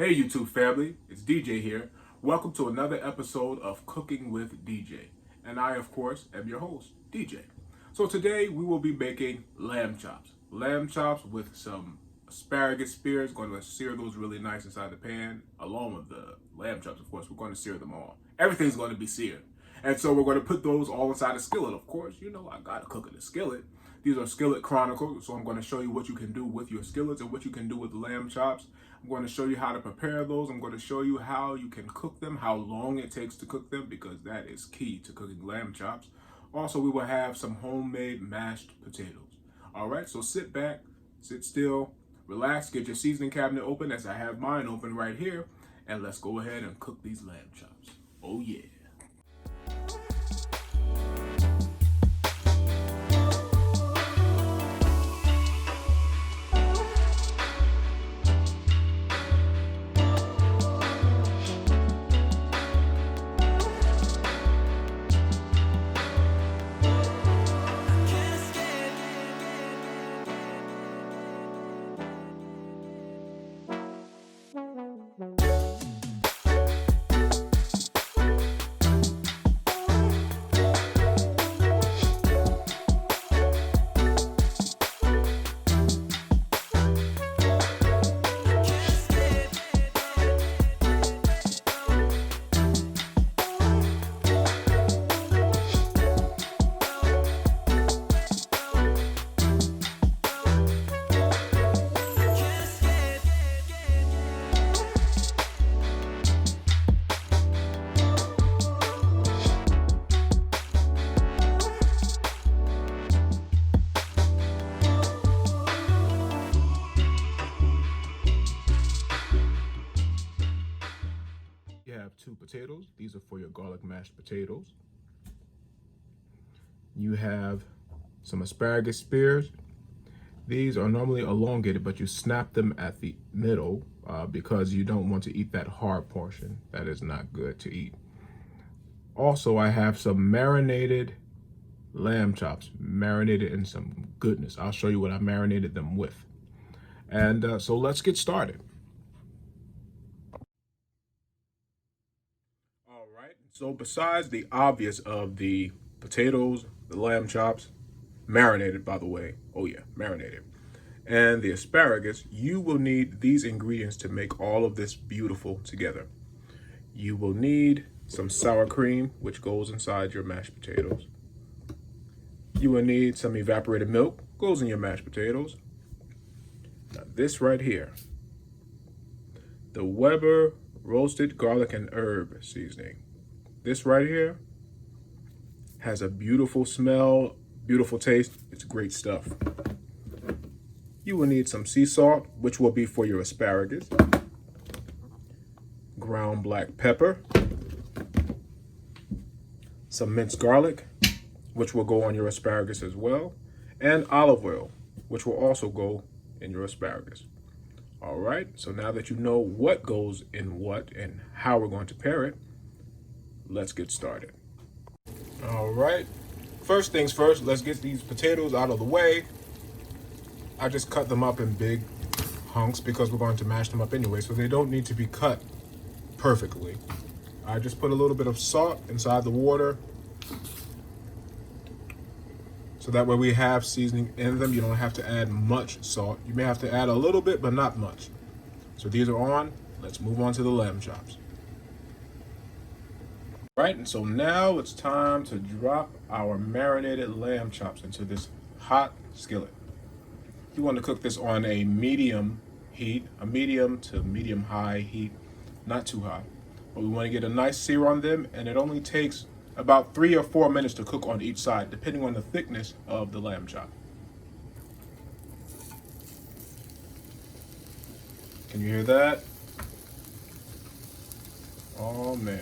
Hey YouTube family, it's DJ here. Welcome to another episode of Cooking with DJ. And I, of course, am your host, DJ. So today we will be making lamb chops. Lamb chops with some asparagus spears. Going to sear those really nice inside the pan, along with the lamb chops, of course. We're going to sear them all. Everything's going to be seared. And so we're going to put those all inside a skillet, of course. You know, I got to cook in a skillet. These are skillet chronicles, so I'm going to show you what you can do with your skillets and what you can do with lamb chops. I'm going to show you how to prepare those. I'm going to show you how you can cook them, how long it takes to cook them, because that is key to cooking lamb chops. Also, we will have some homemade mashed potatoes. All right, so sit back, sit still, relax, get your seasoning cabinet open as I have mine open right here, and let's go ahead and cook these lamb chops. Oh yeah. You have two potatoes. These are for your garlic mashed potatoes. You have some asparagus spears. These are normally elongated, but you snap them at the middle because you don't want to eat that hard portion. That is not good to eat. Also, I have some marinated lamb chops, marinated in some goodness. I'll show you what I marinated them with. And so let's get started. All right, so besides the obvious of the potatoes, the lamb chops, marinated by the way, oh yeah, marinated, and the asparagus, you will need these ingredients to make all of this beautiful together. You will need some sour cream, which goes inside your mashed potatoes. You will need some evaporated milk, goes in your mashed potatoes. Now this right here, the Weber roasted garlic and herb seasoning. This right here has a beautiful smell, beautiful taste. It's great stuff. You will need some sea salt, which will be for your asparagus, ground black pepper, some minced garlic, which will go on your asparagus as well, and olive oil, which will also go in your asparagus. All right, so now that you know what goes in what and how we're going to pair it, let's get started. All right, first things first, let's get these potatoes out of the way. I just cut them up in big hunks because we're going to mash them up anyway, so they don't need to be cut perfectly. I just put a little bit of salt inside the water, so that way we have seasoning in them. You don't have to add much salt. You may have to add a little bit, but not much. So these are on. Let's move on to the lamb chops. Right, and so now it's time to drop our marinated lamb chops into this hot skillet. You want to cook this on a medium heat, a medium to medium high heat, not too hot. But we want to get a nice sear on them, and it only takes about 3 or 4 minutes to cook on each side, depending on the thickness of the lamb chop. Can you hear that? Oh man.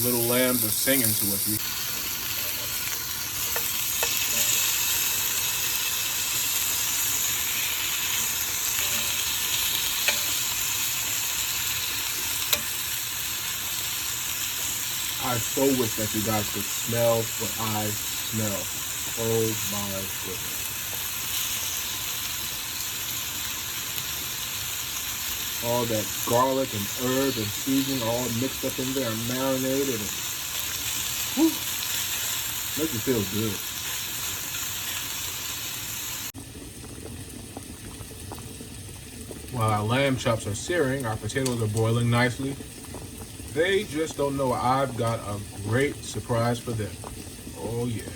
Little lambs are singing to us. I so wish that you guys could smell what I smell. Oh my goodness. All that garlic and herb and seasoning all mixed up in there and marinated. And, whew, makes you feel good. While our lamb chops are searing, our potatoes are boiling nicely. They just don't know I've got a great surprise for them. Oh yeah.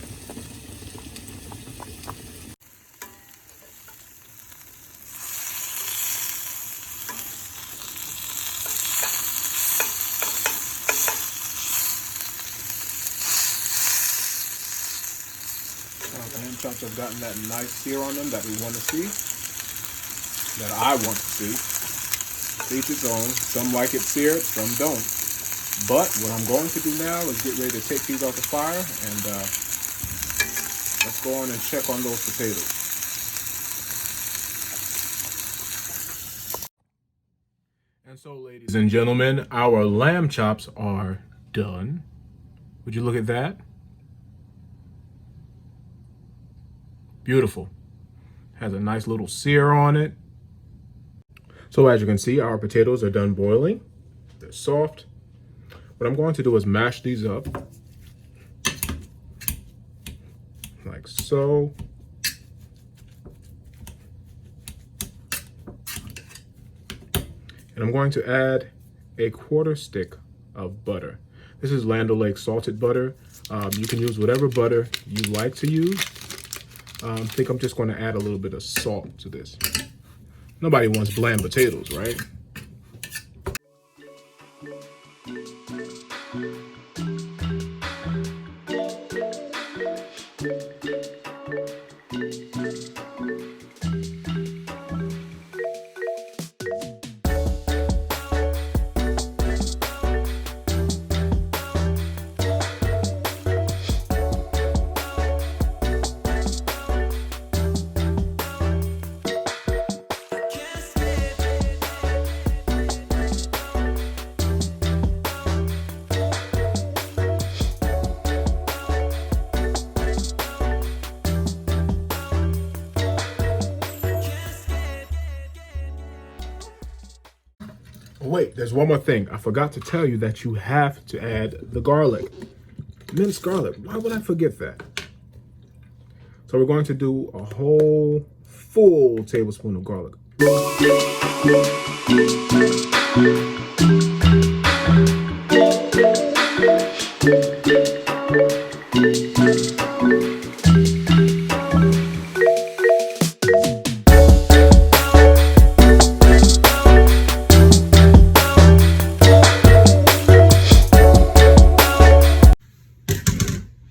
Our lamb chops have gotten that nice sear on them that we want to see, that I want to see. Each its own. Some like it seared, some don't. But what I'm going to do now is get ready to take these off the fire, and let's go on and check on those potatoes. And so, ladies and gentlemen, our lamb chops are done. Would you look at that? Beautiful. Has a nice little sear on it. So as you can see, our potatoes are done boiling. They're soft. What I'm going to do is mash these up like so. And I'm going to add a 1/4 stick of butter. This is Land O'Lakes salted butter. You can use whatever butter you like to use. I think I'm just going to add a little bit of salt to this. Nobody wants bland potatoes, right? Wait, there's one more thing. I forgot to tell you that you have to add the garlic. Minced garlic. Why would I forget that? So we're going to do a whole full tablespoon of garlic.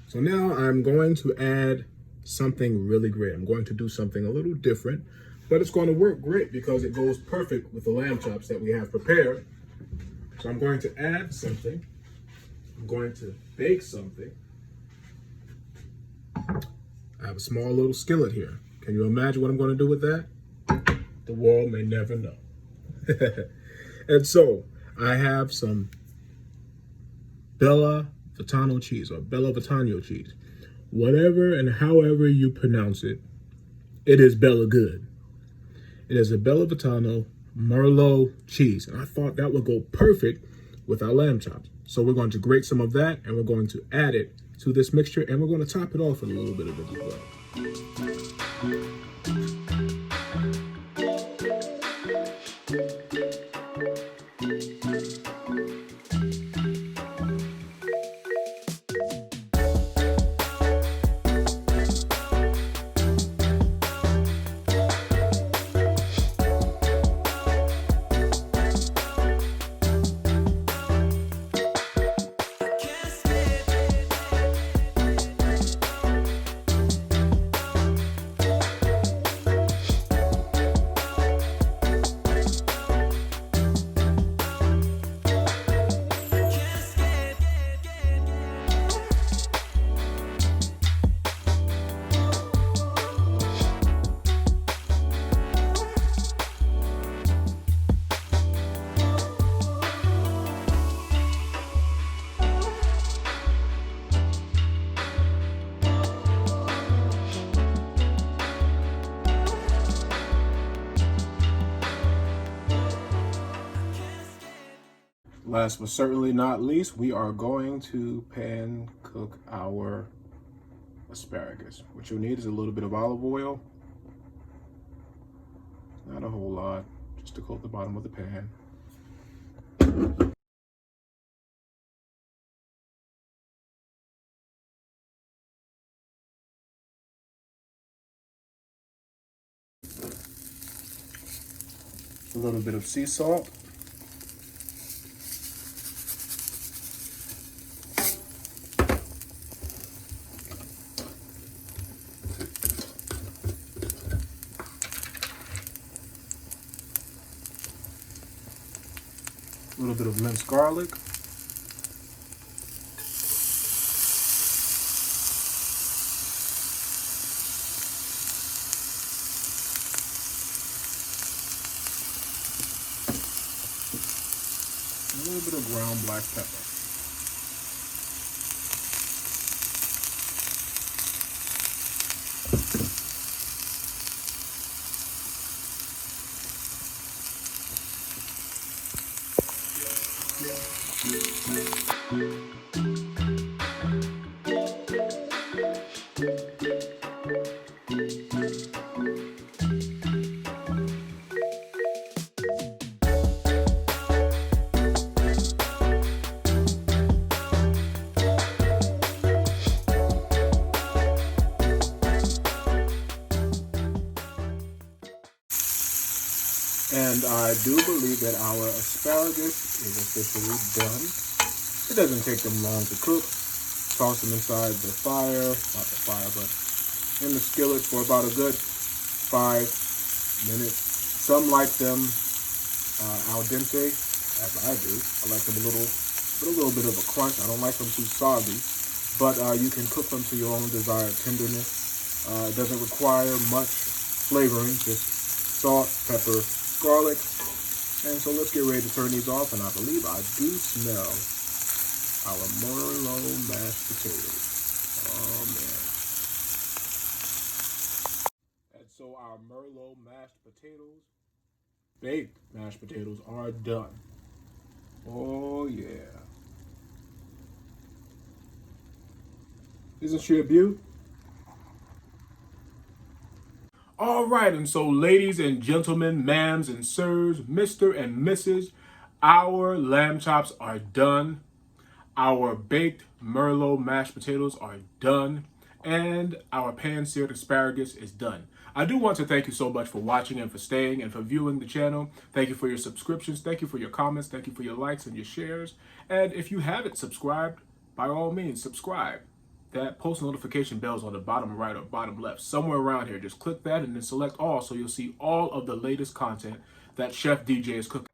So now I'm going to add something really great. I'm going to do something a little different, but it's going to work great because it goes perfect with the lamb chops that we have prepared. So I'm going to add something. I'm going to bake something. I have a small little skillet here. Can you imagine what I'm going to do with that? The world may never know. And so I have some Bella Vitano cheese or Bella Vitano cheese. Whatever and however you pronounce it, it is Bella good. It is a Bella Vitano Merlot cheese. And I thought that would go perfect with our lamb chops. So we're going to grate some of that and we're going to add it to this mixture and we're going to top it off with a little bit of it as well. Last but certainly not least, we are going to pan cook our asparagus. What you'll need is a little bit of olive oil. Not a whole lot, just to coat the bottom of the pan. A little bit of sea salt. A little bit of minced garlic. A little bit of ground black pepper. And I do believe that our asparagus is officially done. It doesn't take them long to cook. Toss them inside the fire, not the fire, but in the skillet for about a good 5 minutes. Some like them al dente, as I do. I like them with a little bit of a crunch. I don't like them too soggy, but you can cook them to your own desired tenderness. It doesn't require much flavoring, just salt, pepper, garlic. And so let's get ready to turn these off, and I believe I do smell our Merlot mashed potatoes. Oh man. And so our Merlot mashed potatoes, baked mashed potatoes, are done. Oh yeah. Isn't she a beaut? All right, and so ladies and gentlemen, ma'ams and sirs, Mr. and Mrs., our lamb chops are done. Our baked Merlot mashed potatoes are done. And our pan-seared asparagus is done. I do want to thank you so much for watching and for staying and for viewing the channel. Thank you for your subscriptions. Thank you for your comments. Thank you for your likes and your shares. And if you haven't subscribed, by all means, subscribe. That post notification bell is on the bottom right or bottom left, somewhere around here. Just click that and then select all so you'll see all of the latest content that Chef DJ is cooking.